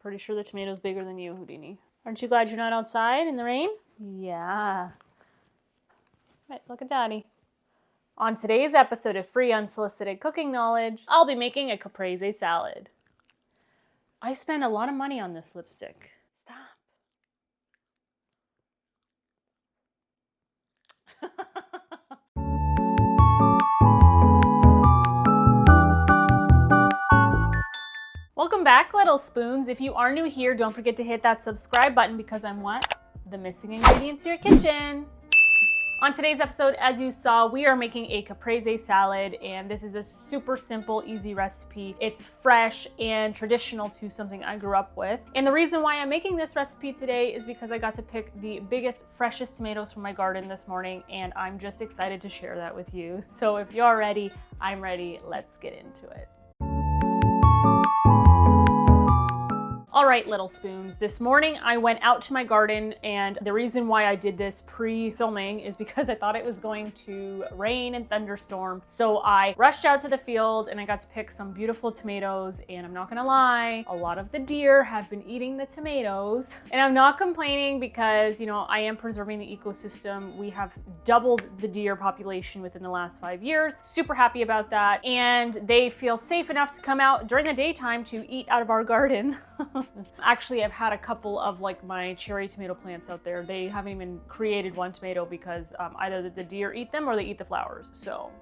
Pretty sure the tomato's bigger than you, Houdini. Aren't you glad you're not outside in the rain? Yeah. Right, look at Daddy. On today's episode of Free Unsolicited Cooking Knowledge, I'll be making a caprese salad. I spent a lot of money on this lipstick. Stop. Welcome back, little spoons. If you are new here, don't forget to hit that subscribe button because I'm what? The missing ingredient to your kitchen. On today's episode, as you saw, we are making a caprese salad, and this is a super simple, easy recipe. It's fresh and traditional to something I grew up with. And the reason why I'm making this recipe today is because I got to pick the biggest, freshest tomatoes from my garden this morning, and I'm just excited to share that with you. So if you're ready, I'm ready. Let's get into it. All right, little spoons. This morning I went out to my garden, and the reason why I did this pre-filming is because I thought it was going to rain and thunderstorm. So I rushed out to the field and I got to pick some beautiful tomatoes, and I'm not gonna lie, a lot of the deer have been eating the tomatoes. And I'm not complaining because, you know, I am preserving the ecosystem. We have doubled the deer population within the last 5 years. Super happy about that. And they feel safe enough to come out during the daytime to eat out of our garden. Actually, I've had a couple of like my cherry tomato plants out there. They haven't even created one tomato because either the deer eat them or they eat the flowers. So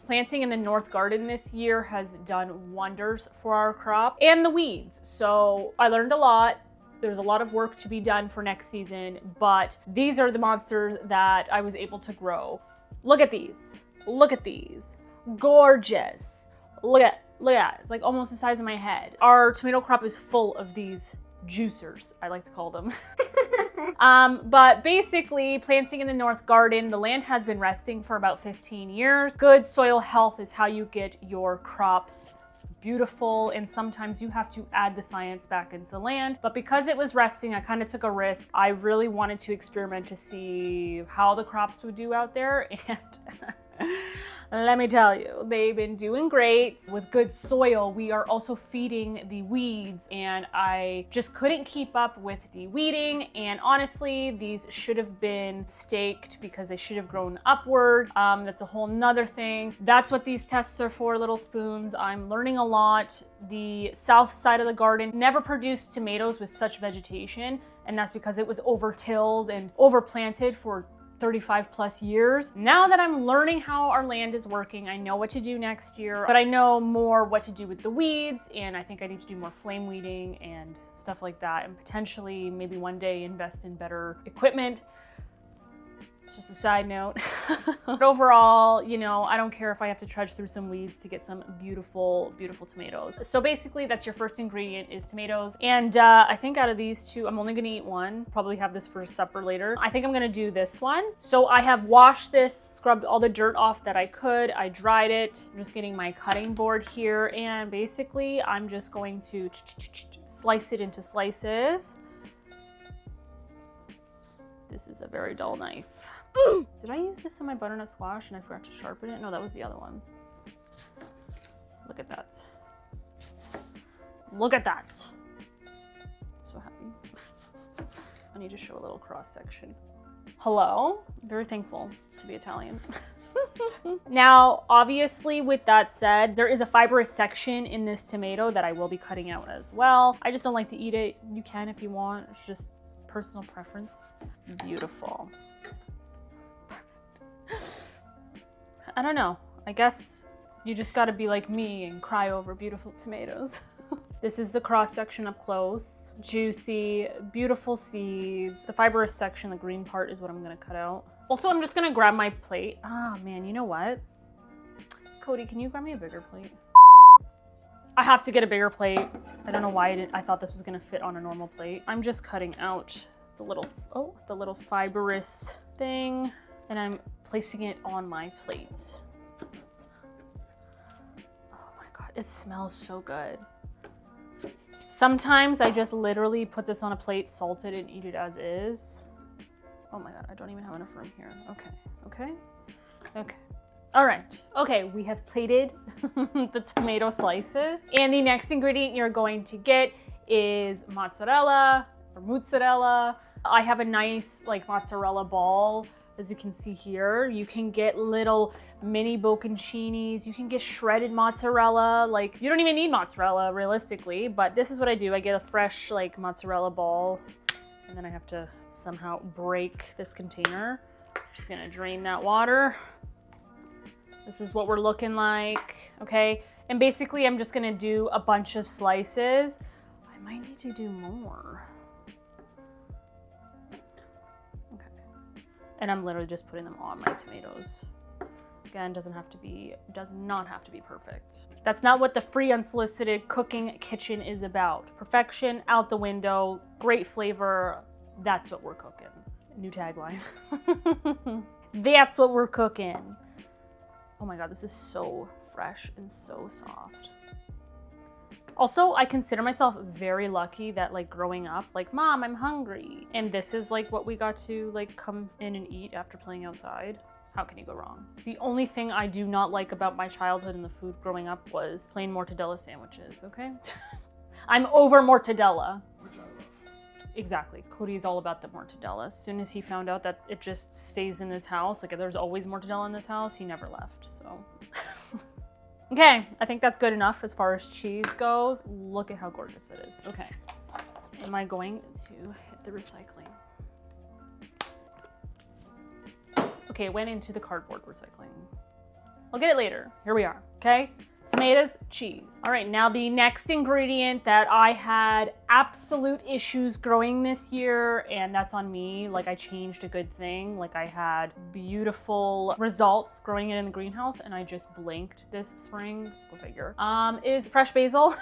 planting in the north garden this year has done wonders for our crop and the weeds. So I learned a lot. There's a lot of work to be done for next season, but these are the monsters that I was able to grow. Look at these. Look at these. Gorgeous. Look at it. It's like almost the size of my head. Our tomato crop is full of these juicers, I like to call them. But basically, planting in the north garden, the land has been resting for about 15 years. Good soil health is how you get your crops beautiful, and sometimes you have to add the science back into the land. But because it was resting, I kind of took a risk. I really wanted to experiment to see how the crops would do out there, and let me tell you, they've been doing great. With good soil, we are also feeding the weeds, and I just couldn't keep up with de-weeding. And honestly, these should have been staked because they should have grown upward. That's a whole nother thing. That's what these tests are for, little spoons. I'm learning a lot. The south side of the garden never produced tomatoes with such vegetation, and that's because it was over-tilled and overplanted for 35 plus years. Now that I'm learning how our land is working, I know what to do next year, but I know more what to do with the weeds, and I think I need to do more flame weeding and stuff like that, and potentially maybe one day invest in better equipment. It's just a side note. But overall, you know, I don't care if I have to trudge through some weeds to get some beautiful, beautiful tomatoes. So basically, that's your first ingredient is tomatoes. And I think out of these two, I'm only gonna eat one. Probably have this for supper later. I think I'm gonna do this one. So I have washed this, scrubbed all the dirt off that I could. I dried it. I'm just getting my cutting board here. And basically, I'm just going to slice it into slices. This is a very dull knife. Did I use this in my butternut squash and I forgot to sharpen it? No, that was the other one. Look at that. Look at that. I'm so happy. I need to show a little cross section. Hello? I'm very thankful to be Italian. Now, obviously, with that said, there is a fibrous section in this tomato that I will be cutting out as well. I just don't like to eat it. You can if you want. It's just personal preference. Beautiful. Perfect. I don't know. I guess you just gotta be like me and cry over beautiful tomatoes. This is the cross section up close. Juicy, beautiful seeds. The fibrous section, the green part, is what I'm gonna cut out. Also, I'm just gonna grab my plate. Ah, man, you know what? Cody, can you grab me a bigger plate? I have to get a bigger plate. I don't know why I thought this was gonna fit on a normal plate. I'm just cutting out the little fibrous thing, and I'm placing it on my plate. Oh my God, it smells so good. Sometimes I just literally put this on a plate, salt it, and eat it as is. Oh my God, I don't even have enough room here. Okay. All right, okay, we have plated the tomato slices. And the next ingredient you're going to get is mozzarella or mozzarella. I have a nice like mozzarella ball. As you can see here, you can get little mini bocconcinis. You can get shredded mozzarella. Like, you don't even need mozzarella realistically, but this is what I do. I get a fresh like mozzarella ball, and then I have to somehow break this container. Just gonna drain that water. This is what we're looking like, okay? And basically I'm just gonna do a bunch of slices. I might need to do more. Okay. And I'm literally just putting them on my tomatoes. Again, does not have to be perfect. That's not what the free unsolicited cooking kitchen is about. Perfection out the window, great flavor. That's what we're cooking. New tagline. That's what we're cooking. Oh my God, this is so fresh and so soft. Also, I consider myself very lucky that like growing up, like, Mom, I'm hungry. And this is like what we got to like come in and eat after playing outside. How can you go wrong? The only thing I do not like about my childhood and the food growing up was plain mortadella sandwiches, okay? I'm over mortadella. Which I love. Exactly. Cody is all about the mortadella. As soon as he found out that it just stays in this house, like there's always mortadella in this house, he never left, so. Okay, I think that's good enough as far as cheese goes. Look at how gorgeous it is. Okay. Am I going to hit the recycling? Okay, it went into the cardboard recycling. I'll get it later. Here we are, okay? Tomatoes, cheese. All right, now the next ingredient that I had absolute issues growing this year, and that's on me. Like, I changed a good thing. Like, I had beautiful results growing it in the greenhouse, and I just blinked this spring, go figure, is fresh basil.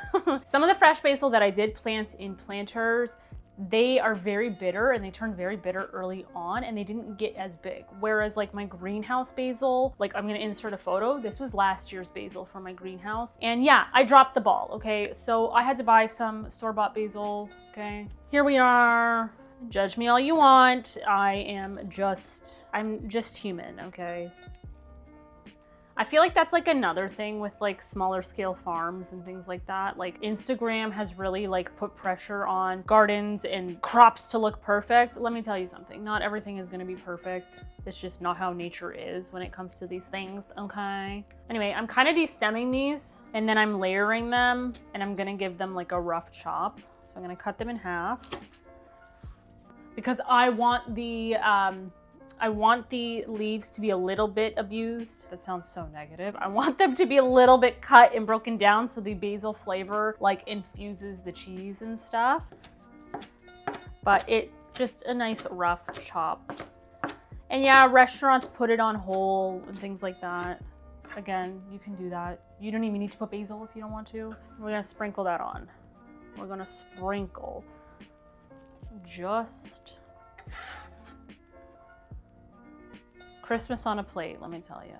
Some of the fresh basil that I did plant in planters, they are very bitter, and they turn very bitter early on, and they didn't get as big. Whereas like my greenhouse basil, like I'm gonna insert a photo. This was last year's basil from my greenhouse. And yeah, I dropped the ball, okay? So I had to buy some store-bought basil, okay? Here we are. Judge me all you want. I'm just human, okay? I feel like that's like another thing with like smaller scale farms and things like that. Like Instagram has really like put pressure on gardens and crops to look perfect. Let me tell you something, not everything is gonna be perfect. It's just not how nature is when it comes to these things, okay? Anyway, I'm kind of de-stemming these and then I'm layering them and I'm gonna give them like a rough chop. So I'm gonna cut them in half because I want the leaves to be a little bit abused. That sounds so negative. I want them to be a little bit cut and broken down so the basil flavor like infuses the cheese and stuff. But it just a nice rough chop. And yeah, restaurants put it on whole and things like that. Again, you can do that. You don't even need to put basil if you don't want to. We're gonna sprinkle that on. We're gonna sprinkle just Christmas on a plate, let me tell you.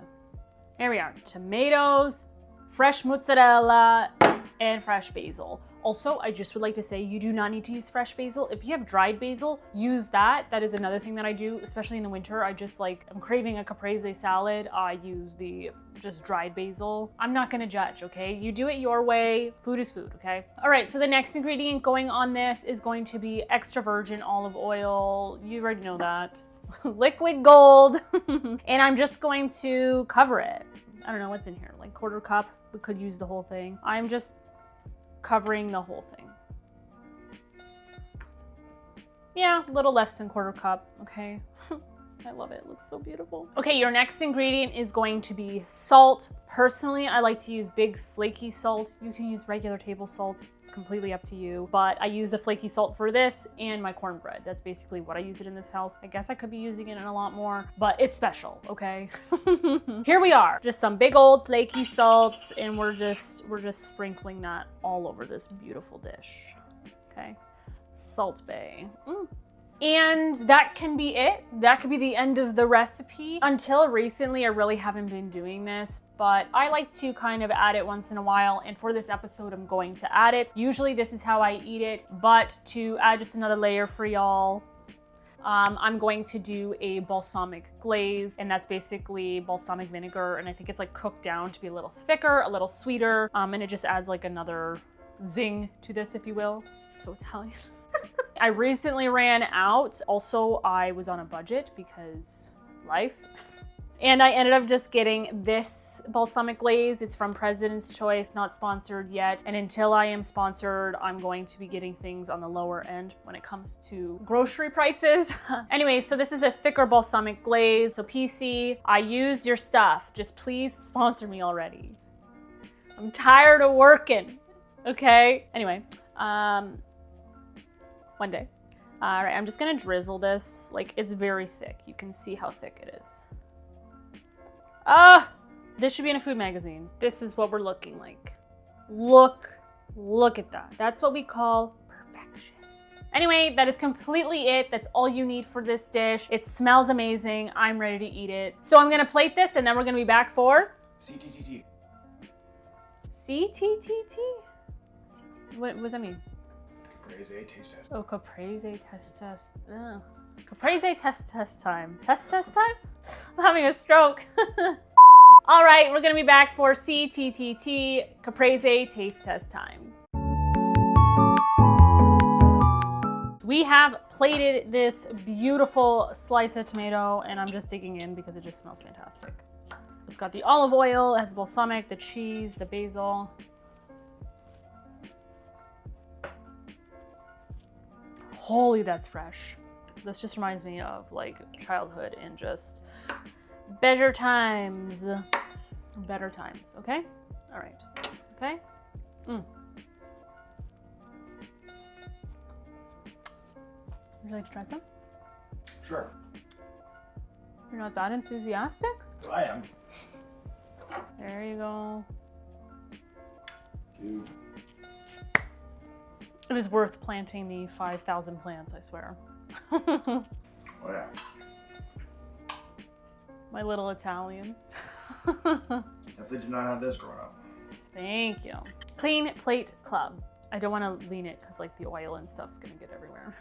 Here we are, tomatoes, fresh mozzarella, and fresh basil. Also, I just would like to say you do not need to use fresh basil. If you have dried basil, use that. That is another thing that I do, especially in the winter. I'm craving a caprese salad. I use the just dried basil. I'm not gonna judge, okay? You do it your way. Food is food, okay? All right, so the next ingredient going on this is going to be extra virgin olive oil. You already know that. Liquid gold. And I'm just going to cover it. I don't know what's in here, like 1/4 cup. We could use the whole thing. I'm just covering the whole thing. Yeah, a little less than 1/4 cup, okay? I love it, it looks so beautiful. Okay, your next ingredient is going to be salt. Personally, I like to use big flaky salt. You can use regular table salt, it's completely up to you. But I use the flaky salt for this and my cornbread. That's basically what I use it in this house. I guess I could be using it in a lot more, but it's special, okay? Here we are, just some big old flaky salt, and we're just sprinkling that all over this beautiful dish, okay? Salt Bay. And that can be it. That could be the end of the recipe. Until recently, I really haven't been doing this, but I like to kind of add it once in a while. And for this episode, I'm going to add it. Usually this is how I eat it, but to add just another layer for y'all, I'm going to do a balsamic glaze, and that's basically balsamic vinegar. And I think it's like cooked down to be a little thicker, a little sweeter. And it just adds like another zing to this, if you will. So Italian. I recently ran out. Also, I was on a budget because life. And I ended up just getting this balsamic glaze. It's from President's Choice, not sponsored yet. And until I am sponsored, I'm going to be getting things on the lower end when it comes to grocery prices. Anyway, so this is a thicker balsamic glaze. So PC, I used your stuff. Just please sponsor me already. I'm tired of working, okay? Anyway, one day. All right, I'm just gonna drizzle this. Like, it's very thick. You can see how thick it is. This should be in a food magazine. This is what we're looking like. Look at that. That's what we call perfection. Anyway, that is completely it. That's all you need for this dish. It smells amazing. I'm ready to eat it. So I'm gonna plate this and then we're gonna be back for CTTT. CTTT? What does that mean? Caprese taste test. Oh, Caprese test. Oh. Caprese test time. Test time? I'm having a stroke. All right, we're gonna be back for CTTT, Caprese taste test time. We have plated this beautiful slice of tomato and I'm just digging in because it just smells fantastic. It's got the olive oil, it has balsamic, the cheese, the basil. Holy, that's fresh. This just reminds me of like childhood and just better times. Better times, okay? All right, okay? Would you like to try some? Sure. You're not that enthusiastic? I am. There you go. Dude. It was worth planting the 5,000 plants, I swear. Oh yeah. My little Italian. Definitely did not have this growing up. Thank you. Clean Plate Club. I don't want to lean it because like the oil and stuff's gonna get everywhere.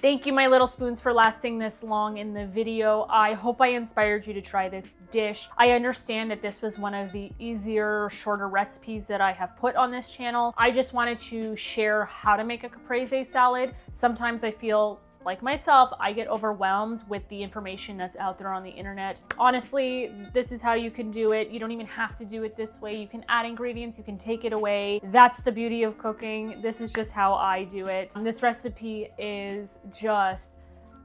Thank you, my little spoons, for lasting this long in the video. I hope I inspired you to try this dish. I understand that this was one of the easier, shorter recipes that I have put on this channel. I just wanted to share how to make a caprese salad. Sometimes I feel like myself, I get overwhelmed with the information that's out there on the internet. Honestly, this is how you can do it. You don't even have to do it this way. You can add ingredients, you can take it away. That's the beauty of cooking. This is just how I do it. And this recipe is just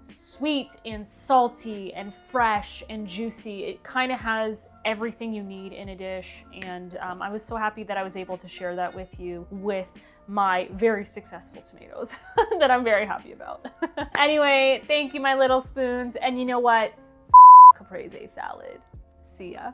sweet and salty and fresh and juicy. It kind of has everything you need in a dish. And I was so happy that I was able to share that with you with my very successful tomatoes that I'm very happy about. Anyway, thank you, my little spoons. And you know what? Caprese salad. See ya.